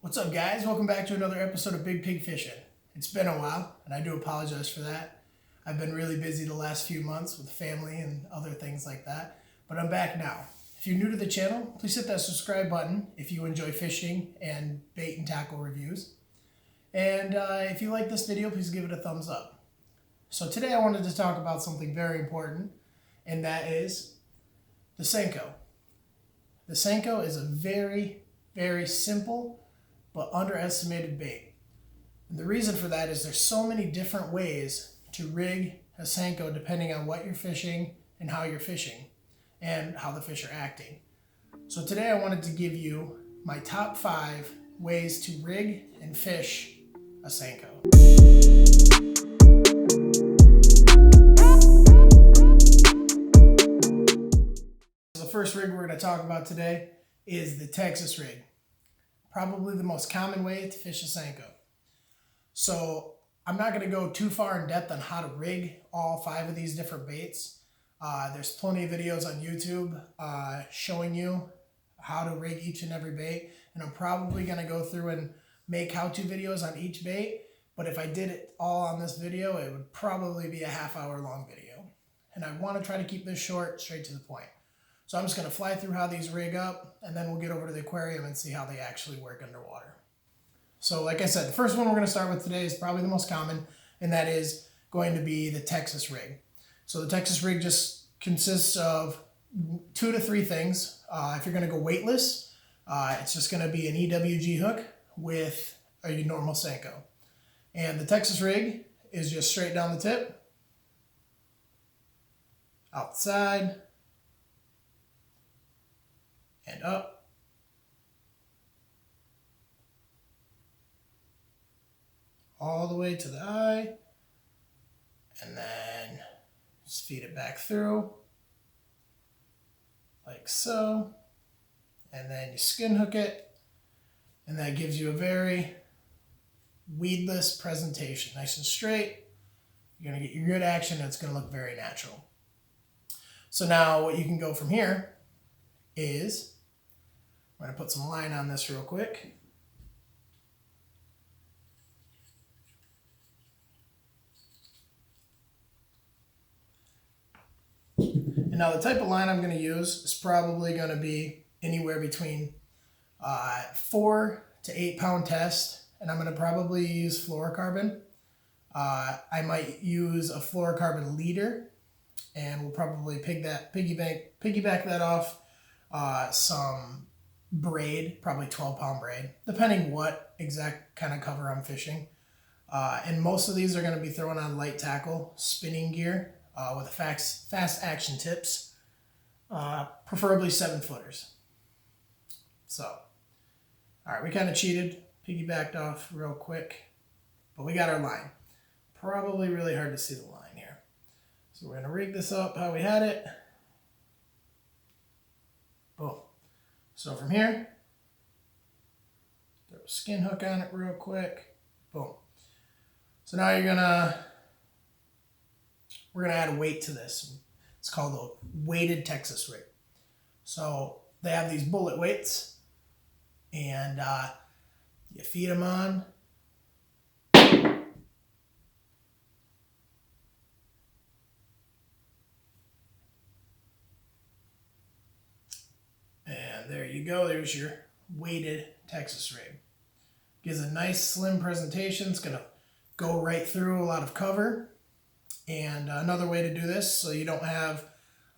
What's up, guys? Welcome back to another episode of Big Pig Fishing. It's been a while, and I do apologize for that. I've been really busy the last few months with family and other things like that, but I'm back now. If you're new to the channel, please hit that subscribe button if you enjoy fishing and bait and tackle reviews. And if you like this video, please give it a thumbs up. So today I wanted to talk about something very important, and that is the senko. The senko is a very, very simple but underestimated bait. And the reason for that is there's so many different ways to rig a senko depending on what you're fishing and how you're fishing and how the fish are acting. So today I wanted to give you my top 5 ways to rig and fish a senko. The first rig we're going to talk about today is the Texas rig. Probably the most common way to fish a senko. So I'm not going to go too far in depth on how to rig all 5 of these different baits. There's plenty of videos on YouTube showing you how to rig each and every bait. And I'm probably going to go through and make how-to videos on each bait. But if I did it all on this video, it would probably be a half-hour long video. And I want to try to keep this short, straight to the point. So I'm just going to fly through how these rig up, and then we'll get over to the aquarium and see how they actually work underwater. So like I said, the first one we're going to start with today is probably the most common, and that is going to be the Texas rig. So the Texas rig just consists of 2 to 3 things. If you're going to go weightless, it's just going to be an EWG hook with a normal senko. And the Texas rig is just straight down the tip, outside, and up, all the way to the eye, and then just feed it back through, like so, and then you skin hook it, and that gives you a very weedless presentation, nice and straight. You're going to get your good action, and it's going to look very natural. So now what you can go from here is, I'm going to put some line on this real quick. And now the type of line I'm going to use is probably going to be anywhere between 4 to 8 pound test, and I'm going to probably use fluorocarbon. I might use a fluorocarbon leader, and we'll probably piggyback that off some braid, probably 12-pound braid, depending what exact kind of cover I'm fishing. And most of these are going to be thrown on light tackle, spinning gear with fast action tips, preferably 7-footers. So, all right, we kind of cheated, piggybacked off real quick, but we got our line. Probably really hard to see the line here. So we're going to rig this up how we had it. Boom. So from here, throw a skin hook on it real quick. Boom. So now we're gonna add a weight to this. It's called a weighted Texas rig. So they have these bullet weights, and you feed them on. There you go, there's your weighted Texas rig. Gives a nice slim presentation. It's going to go right through a lot of cover. And another way to do this so you don't have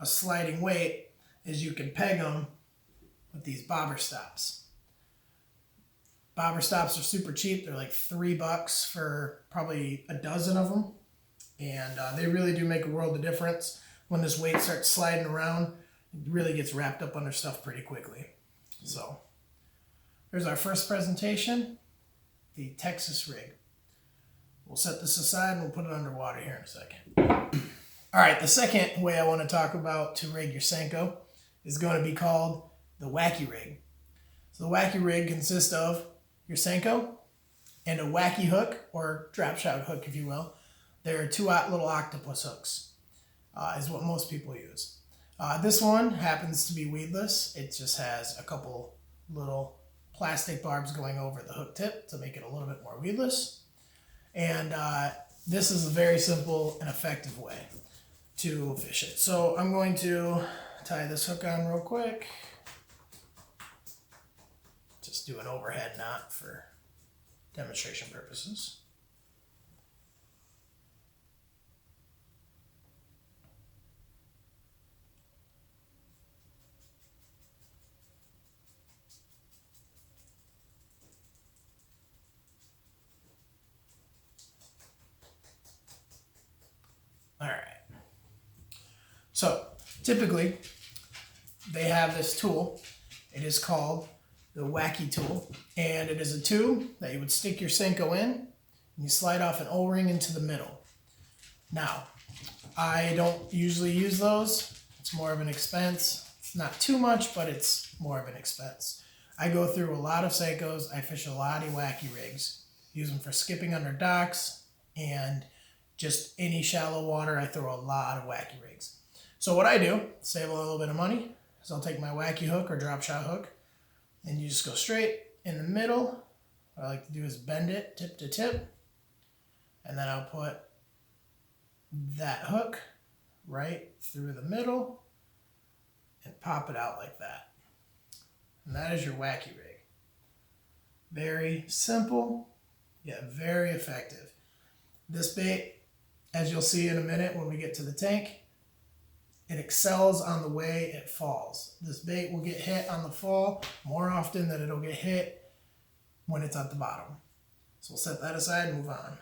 a sliding weight is you can peg them with these bobber stops. Bobber stops are super cheap. They're like $3 for probably a dozen of them. And they really do make a world of difference. When this weight starts sliding around, it really gets wrapped up under stuff pretty quickly. So there's our first presentation, the Texas rig. We'll set this aside and we'll put it underwater here in a second. All right, the second way I want to talk about to rig your senko is going to be called the Wacky Rig. So the Wacky Rig consists of your senko and a wacky hook, or drop shot hook if you will. There are 2 little octopus hooks, is what most people use. This one happens to be weedless. It just has a couple little plastic barbs going over the hook tip to make it a little bit more weedless. And this is a very simple and effective way to fish it. So I'm going to tie this hook on real quick. Just do an overhead knot for demonstration purposes. All right. So typically they have this tool. It is called the Wacky Tool, and it is a tube that you would stick your Cinco in, and you slide off an O-ring into the middle. Now, I don't usually use those. It's more of an expense. It's not too much, but it's more of an expense. I go through a lot of Senkos. I fish a lot of Wacky Rigs. Use them for skipping under docks and just any shallow water. I throw a lot of Wacky Rigs. So what I do, save a little bit of money, is I'll take my Wacky hook or drop shot hook, and you just go straight in the middle. What I like to do is bend it tip to tip, and then I'll put that hook right through the middle and pop it out like that. And that is your Wacky Rig. Very simple, yet very effective. This bait, as you'll see in a minute when we get to the tank, it excels on the way it falls. This bait will get hit on the fall more often than it'll get hit when it's at the bottom. So we'll set that aside and move on.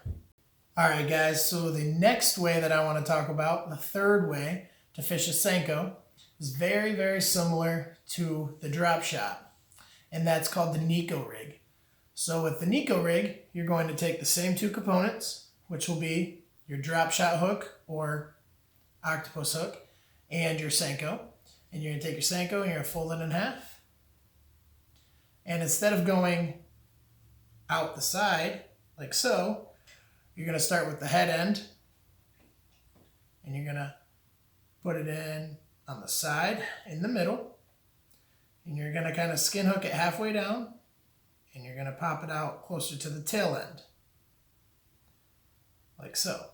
All right, guys, so the next way that I want to talk about, the third way to fish a Senko, is very, very similar to the drop shot, and that's called the Niko Rig. So with the Niko Rig, you're going to take the same two components, which will be your drop shot hook or octopus hook, and your Cinco. And you're going to take your Cinco and you're going to fold it in half. And instead of going out the side, like so, you're going to start with the head end. And you're going to put it in on the side, in the middle. And you're going to kind of skin hook it halfway down. And you're going to pop it out closer to the tail end. Like so.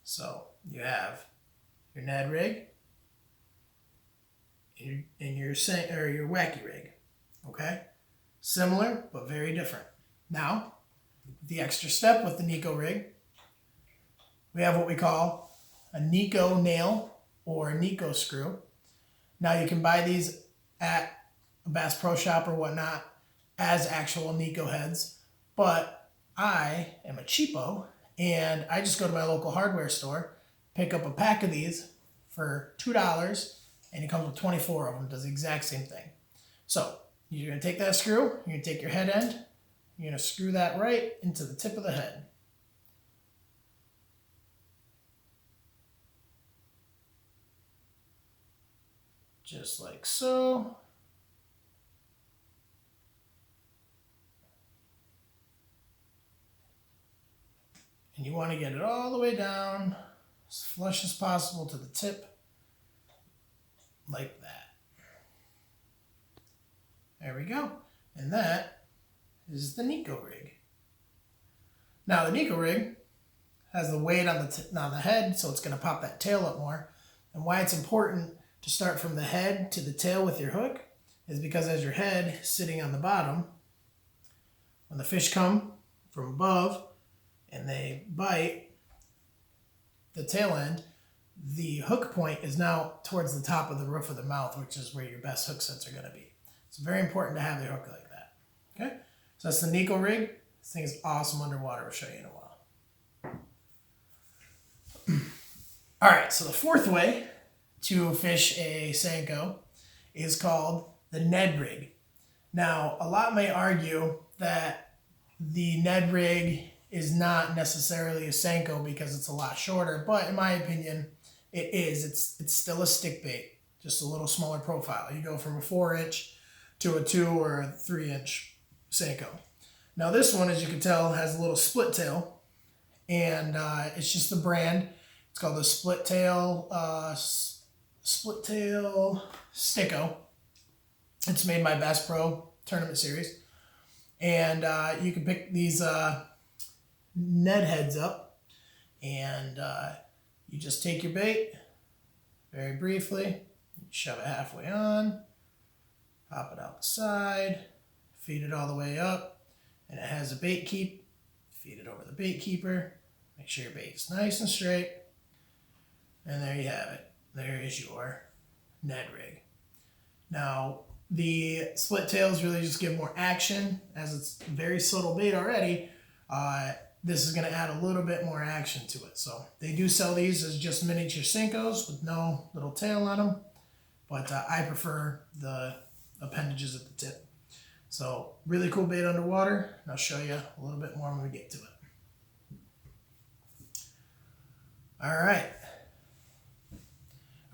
So you have your Ned Rig and your Wacky Rig, okay? Similar, but very different. Now, the extra step with the Niko Rig, we have what we call a Niko nail or a Niko screw. Now you can buy these at a Bass Pro Shop or whatnot as actual Niko heads, but I am a cheapo and I just go to my local hardware store, pick up a pack of these for $2, and it comes with 24 of them. Does the exact same thing. So you're going to take that screw, you're going to take your head end, you're going to screw that right into the tip of the head. Just like so. And you want to get it all the way down, as flush as possible to the tip, like that. There we go. And that is the Niko Rig. Now the Niko Rig has the weight on the head, so it's going to pop that tail up more. And why it's important to start from the head to the tail with your hook is because as your head is sitting on the bottom, when the fish come from above and they bite the tail end, the hook point is now towards the top of the roof of the mouth, which is where your best hook sets are going to be. It's very important to have your hook like that. Okay, so that's the Niko Rig. This thing is awesome underwater. I'll show you in a while. All right, so the fourth way to fish a Cinco is called the Ned Rig. Now, a lot may argue that the Ned Rig is not necessarily a Cinco because it's a lot shorter, but in my opinion, it is. It's still a stick bait, just a little smaller profile. You go from a 4-inch to a 2 or a 3-inch Cinco. Now this one, as you can tell, has a little split tail, and it's just the brand. It's called the split tail Sticko. It's made by Bass Pro tournament series. And you can pick these Ned heads up, and you just take your bait very briefly, shove it halfway on, pop it out the side, feed it all the way up, and it has a bait keep. Feed it over the bait keeper. Make sure your bait's nice and straight. And there you have it. There is your Ned Rig. Now, the split tails really just give more action, as it's very subtle bait already. This is going to add a little bit more action to it. So they do sell these as just miniature senkos with no little tail on them, but I prefer the appendages at the tip. So really cool bait underwater, and I'll show you a little bit more when we get to it. All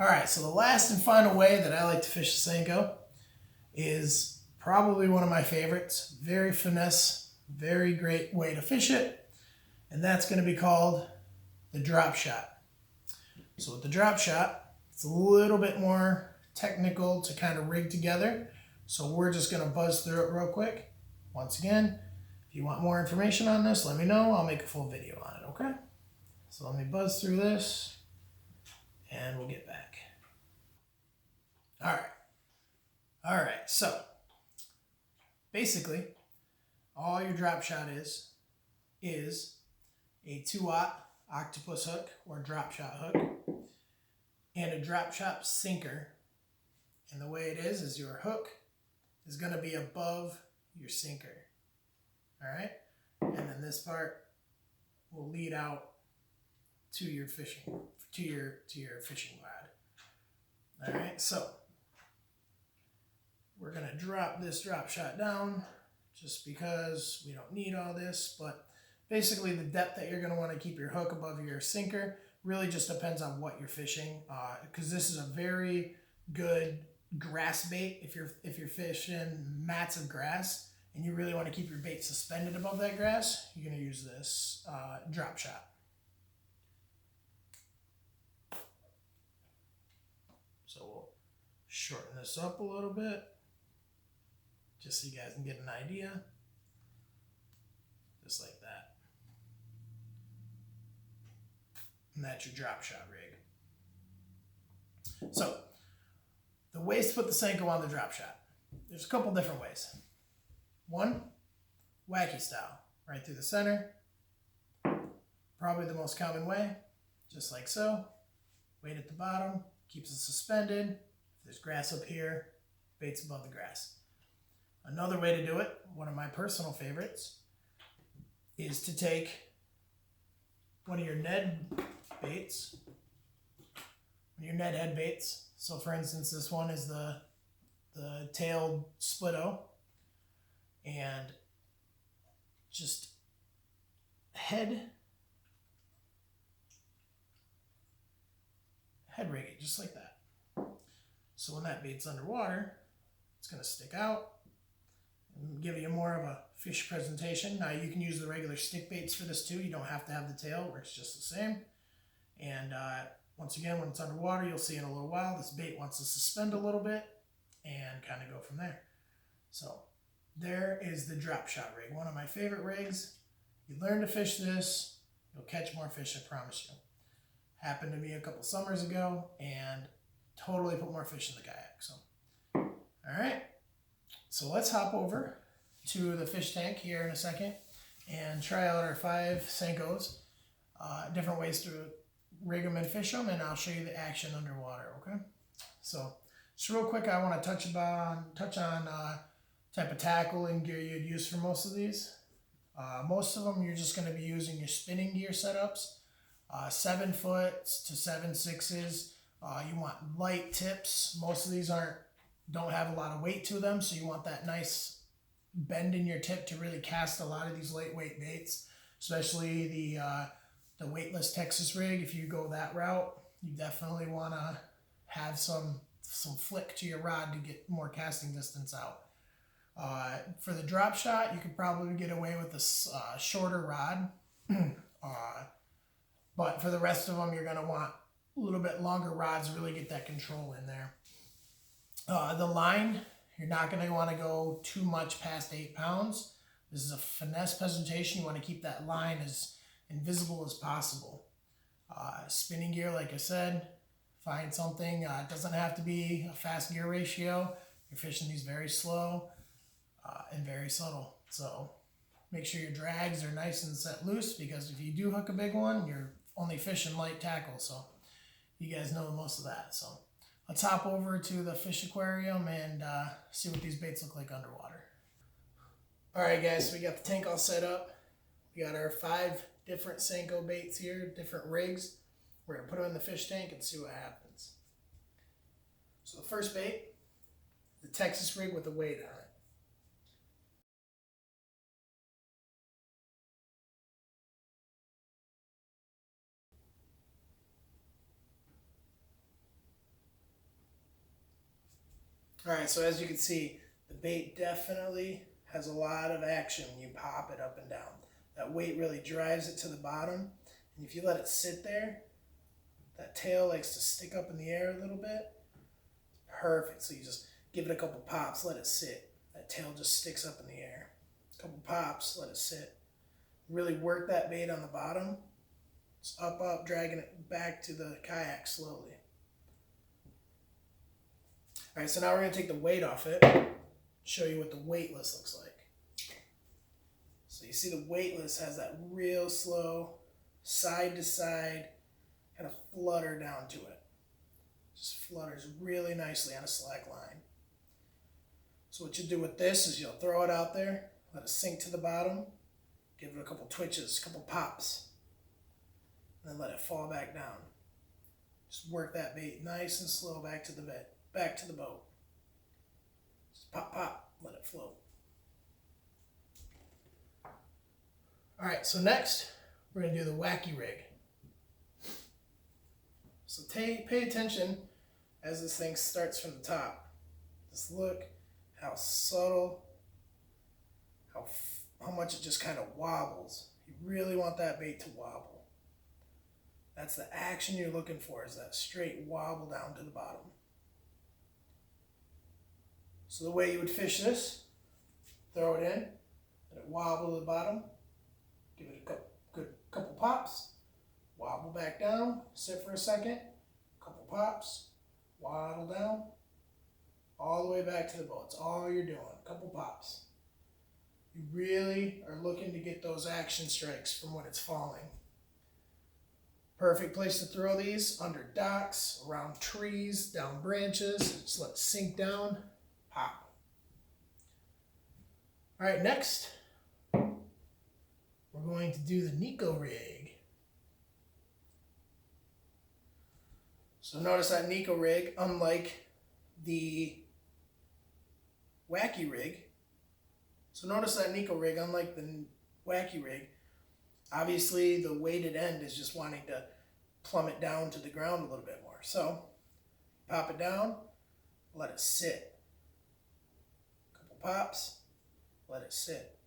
right, so the last and final way that I like to fish the senko is probably one of my favorites. Very finesse, very great way to fish it. And that's going to be called the drop shot. So with the drop shot, it's a little bit more technical to kind of rig together. So we're just going to buzz through it real quick. Once again, if you want more information on this, let me know. I'll make a full video on it, okay? So let me buzz through this, and we'll get back. All right, so basically, all your drop shot is a 2-aught octopus hook or drop shot hook and a drop shot sinker. And the way it is your hook is going to be above your sinker. All right, and then this part will lead out to your fishing rod. All right, so we're going to drop this drop shot down just because we don't need all this, but basically the depth that you're going to want to keep your hook above your sinker really just depends on what you're fishing, because this is a very good grass bait. If you're fishing mats of grass and you really want to keep your bait suspended above that grass, you're going to use this drop shot. So we'll shorten this up a little bit just so you guys can get an idea. Just like that. And that's your drop shot rig. So the ways to put the senko on the drop shot. There's a couple different ways. One, wacky style, right through the center. Probably the most common way, just like so. Weight at the bottom, keeps it suspended. If there's grass up here, bait's above the grass. Another way to do it, one of my personal favorites, is to take one of your Ned baits, your Ned head baits. So for instance, this one is the tailed splito, and just head rig it just like that. So when that bait's underwater, it's going to stick out and give you more of a fish presentation. Now you can use the regular stick baits for this too. You don't have to have the tail, works just the same. And once again, when it's underwater, you'll see in a little while this bait wants to suspend a little bit and kind of go from there. So there is the drop shot rig, one of my favorite rigs. You learn to fish this, you'll catch more fish, I promise you. Happened to me a couple summers ago and totally put more fish in the kayak. So, all right. So let's hop over to the fish tank here in a second and try out our 5 senkos. Different ways to rig them and fish them, and I'll show you the action underwater, okay? So just real quick, I want to touch on type of tackle and gear you'd use for most of these. Most of them you're just going to be using your spinning gear setups, 7 foot to 7/6s. You want light tips. Most of these don't have a lot of weight to them, so you want that nice bend in your tip to really cast a lot of these lightweight baits, especially the weightless Texas rig. If you go that route, you definitely want to have some flick to your rod to get more casting distance out. For the drop shot, you could probably get away with a shorter rod, but for the rest of them, you're going to want a little bit longer rods to really get that control in there. The line You're not going to want to go too much past 8 pounds. This is a finesse presentation. You want to keep that line as invisible as possible. Spinning gear, like I said, find something. It doesn't have to be a fast gear ratio. You're fishing these very slow and very subtle. So make sure your drags are nice and set loose, because if you do hook a big one, you're only fishing light tackle. So you guys know most of that. So let's hop over to the fish aquarium and see what these baits look like underwater. All right, guys, so we got the tank all set up. We got our 5 different Cinco baits here, different rigs. We're gonna put them in the fish tank and see what happens. So the first bait, the Texas rig with the weight on it. All right, so as you can see, the bait definitely has a lot of action when you pop it up and down. That weight really drives it to the bottom, and if you let it sit there, that tail likes to stick up in the air a little bit. Perfect. So you just give it a couple pops, let it sit. That tail just sticks up in the air. A couple pops, let it sit. Really work that bait on the bottom. Just up, dragging it back to the kayak slowly. All right, so now we're going to take the weight off it, show you what the weightless looks like. So you see the weightless has that real slow, side to side, kind of flutter down to it. Just flutters really nicely on a slack line. So what you do with this is you'll throw it out there, let it sink to the bottom, give it a couple twitches, a couple pops, and then let it fall back down. Just work that bait nice and slow back to the boat. Just pop, pop, let it float. All right, so next we're going to do the Wacky Rig. So pay attention as this thing starts from the top. Just look how subtle, how much it just kind of wobbles. You really want that bait to wobble. That's the action you're looking for, is that straight wobble down to the bottom. So the way you would fish this, throw it in, let it wobble to the bottom, give it a couple pops, wobble back down, sit for a second, couple pops, waddle down, all the way back to the boat. It's all you're doing, a couple pops. You really are looking to get those action strikes from when it's falling. Perfect place to throw these, under docks, around trees, down branches. Just let it sink down, pop. All right, next, we're going to do the Niko Rig. So notice that Niko Rig, unlike the Wacky Rig, obviously the weighted end is just wanting to plummet down to the ground a little bit more. So pop it down, let it sit. Couple pops, let it sit.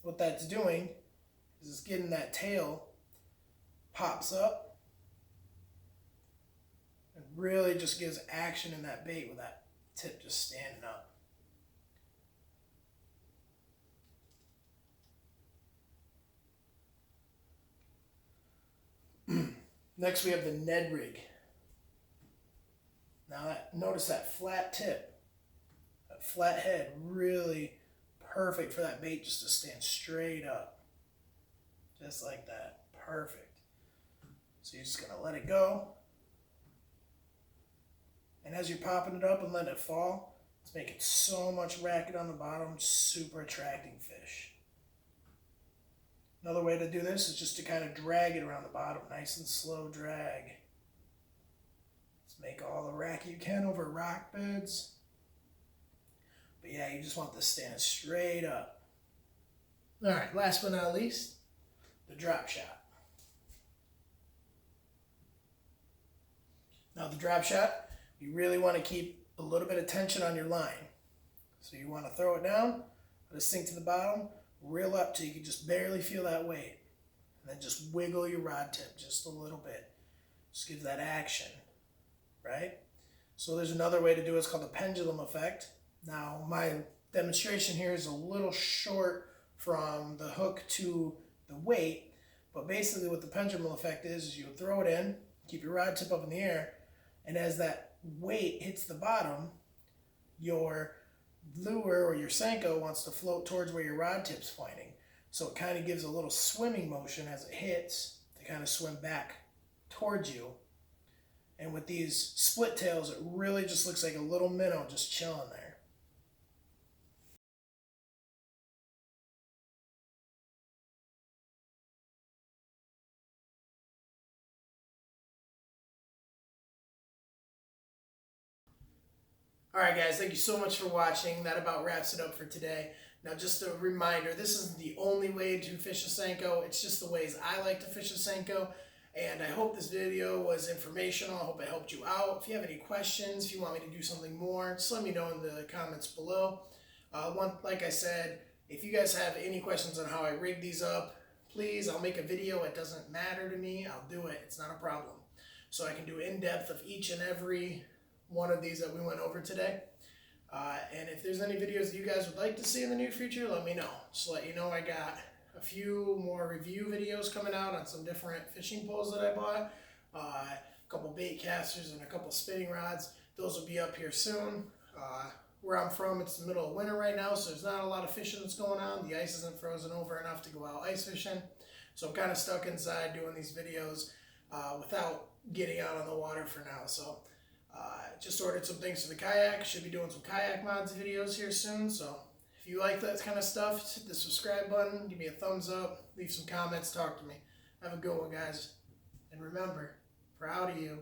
What that's doing is it's getting that tail pops up and really just gives action in that bait with that tip just standing up. Next we have the Ned Rig. Now notice that flat tip, that flat head, really perfect for that bait just to stand straight up. Just like that, perfect. So you're just gonna let it go. And as you're popping it up and letting it fall, it's making so much racket on the bottom, super attracting fish. Another way to do this is just to kind of drag it around the bottom, nice and slow drag. Let's make all the racket you can over rock beds. But yeah, you just want this standing straight up. All right, last but not least, the drop shot. Now the drop shot, you really want to keep a little bit of tension on your line. So you want to throw it down, let it sink to the bottom, reel up till you can just barely feel that weight. And then just wiggle your rod tip just a little bit. Just give that action, right? So there's another way to do it. It's called the Pendulum Effect. Now my demonstration here is a little short from the hook to the weight, but basically what the pendulum effect is you throw it in, keep your rod tip up in the air, and as that weight hits the bottom, your lure or your senko wants to float towards where your rod tip's pointing. So it kind of gives a little swimming motion as it hits to kind of swim back towards you. And with these split tails, it really just looks like a little minnow just chilling there. Alright guys, thank you so much for watching. That about wraps it up for today. Now just a reminder, this isn't the only way to fish a senko. It's just the ways I like to fish a senko. And I hope this video was informational. I hope it helped you out. If you have any questions, if you want me to do something more, just let me know in the comments below. Like I said, if you guys have any questions on how I rig these up, please, I'll make a video. It doesn't matter to me. I'll do it. It's not a problem. So I can do in-depth of each and every one of these that we went over today. And if there's any videos that you guys would like to see in the near future, let me know. Just to let you know I got a few more review videos coming out on some different fishing poles that I bought. A couple bait casters and a couple spinning rods. Those will be up here soon. Where I'm from, it's the middle of winter right now, so there's not a lot of fishing that's going on. The ice isn't frozen over enough to go out ice fishing. So I'm kind of stuck inside doing these videos without getting out on the water for now. So just ordered some things for the kayak. Should be doing some kayak mods videos here soon. So if you like that kind of stuff, hit the subscribe button, give me a thumbs up, leave some comments, talk to me. Have a good one, guys. And remember, proud of you.